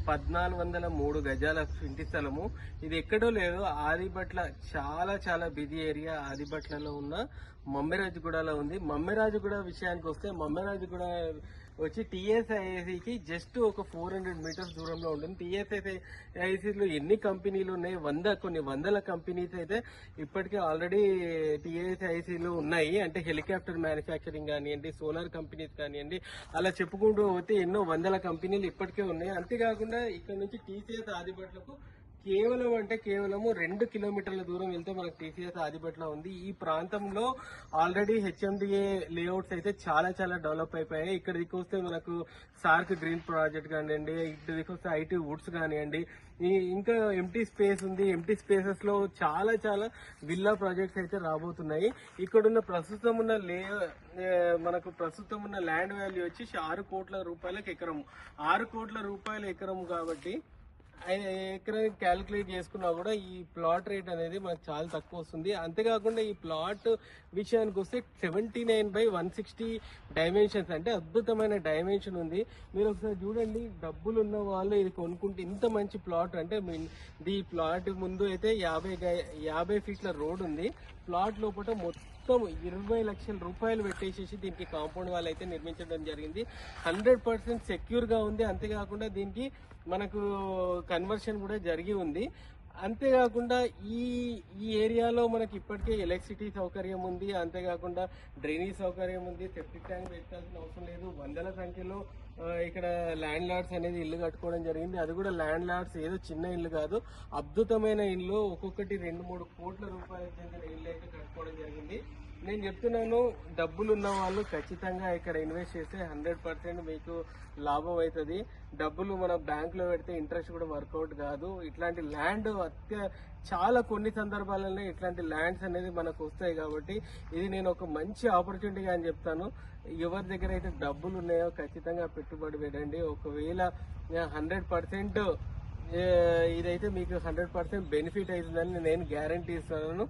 1403 గజాల ఇంటి స్థలము. ఇది ఎక్కడో లేదు, ఆదిబట్ల చాలా చాలా బిజీ ఏరియా. ఆదిబట్లలో ఉన్న మమ్మిరాజుగూడలో ఉంది. మమ్మిరాజుగూడ విషయానికి వస్తే, మమ్మిరాజుగూడ వచ్చి టీఎస్ఐఐసికి జస్ట్ ఒక 400 మీటర్స్ దూరంలో ఉంటుంది. టీఎస్ఐఐసిలో ఎన్ని కంపెనీలు ఉన్నాయి, కొన్ని వందల కంపెనీస్ అయితే ఇప్పటికే ఆల్రెడీ టీఎస్ఐసిలో ఉన్నాయి. అంటే హెలికాప్టర్ మ్యానుఫ్యాక్చరింగ్ కానివ్వండి, సోలార్ కంపెనీస్ కానివ్వండి, అలా చెప్పుకుంటూ పోతే ఎన్నో వందల కంపెనీలు ఇప్పటికే ఉన్నాయి. అంతేకాకుండా ఇక్కడ నుంచి టీసీఎస్ ఆదిబట్లకు కేవలము 2 కిలోమీటర్ల దూరం వెళ్తే మనకు టీసీఎస్ ఆదిబట్ల ఉంది. ఈ ప్రాంతంలో ఆల్రెడీ హెచ్ఎండిఏ లేఅవుట్స్ అయితే చాలా చాలా డెవలప్ అయిపోయాయి. ఇక్కడ దిక్కొస్తే మనకు సార్క్ గ్రీన్ ప్రాజెక్ట్ కానివ్వండి, ఇక్కడ దిక్కొస్తే ఐటీ వుడ్స్ కానివ్వండి, ఇంకా ఎంటీ స్పేస్ ఉంది. ఎంటీ స్పేసెస్ లో చాలా చాలా విల్లా ప్రాజెక్ట్స్ అయితే రాబోతున్నాయి. ఇక్కడున్న ప్రస్తుతం ఉన్న ల్యాండ్ వాల్యూ వచ్చి 6 కోట్ల రూపాయలకు ఎకరం. 6 కోట్ల రూపాయల ఎకరం కాబట్టి ఎకరానికి క్యాలిక్యులేట్ చేసుకున్నా కూడా ఈ ప్లాట్ రేట్ అనేది మనకు చాలా తక్కువ వస్తుంది. అంతేకాకుండా ఈ ప్లాట్ విషయానికి వస్తే 79/160 డైమెన్షన్స్, అంటే అద్భుతమైన డైమెన్షన్ ఉంది. మీరు ఒకసారి చూడండి, డబ్బులు ఉన్న వాళ్ళు ఇది కొనుక్కుంటే ఇంత మంచి ప్లాట్. అంటే ఈ ప్లాట్ ముందు అయితే 50 ఫీట్ల రోడ్ ఉంది. ప్లాట్ లోపల మొత్తం 20 లక్షల రూపాయలు పెట్టేసేసి దీనికి కాంపౌండ్ వాల్ అయితే నిర్మించడం జరిగింది. 100% సెక్యూర్ గా ఉంది. అంతేకాకుండా దీనికి మనకు కన్వర్షన్ కూడా జరిగి ఉంది. అంతేకాకుండా ఈ ఏరియాలో మనకి ఇప్పటికే ఎలక్ట్రిసిటీ సౌకర్యం ఉంది. అంతేకాకుండా డ్రైనేజ్ సౌకర్యం ఉంది. సెప్టిక్ ట్యాంక్ పెట్టాల్సిన అవసరం లేదు. వందల సంఖ్యలో ఇక్కడ ల్యాండ్ లార్డ్స్ అనేది ఇల్లు కట్టుకోవడం జరిగింది. అది కూడా ల్యాండ్ లార్డ్స్ ఏదో చిన్న ఇల్లు కాదు, అద్భుతమైన ఇల్లు. ఒక్కొక్కటి 2-3 కోట్ల రూపాయల చెందిన ఇల్లు అయితే కట్టుకోవడం జరిగింది. నేను చెప్తున్నాను, డబ్బులు ఉన్న వాళ్ళు ఖచ్చితంగా ఇక్కడ ఇన్వెస్ట్ చేస్తే 100% మీకు లాభం అవుతుంది. డబ్బులు మన బ్యాంకులో పెడితే ఇంట్రెస్ట్ కూడా వర్కౌట్ కాదు. ఇట్లాంటి ల్యాండ్ చాలా కొన్ని సందర్భాలలో ఇట్లాంటి ల్యాండ్స్ అనేది మనకు వస్తాయి. కాబట్టి ఇది నేను ఒక మంచి ఆపర్చునిటీగా అని చెప్తాను. ఎవరి దగ్గర అయితే డబ్బులు ఉన్నాయో ఖచ్చితంగా పెట్టుబడి పెట్టండి. ఒకవేళ 100% ఇదైతే మీకు 100% బెనిఫిట్ అవుతుందని నేను గ్యారంటీ ఇస్తున్నాను.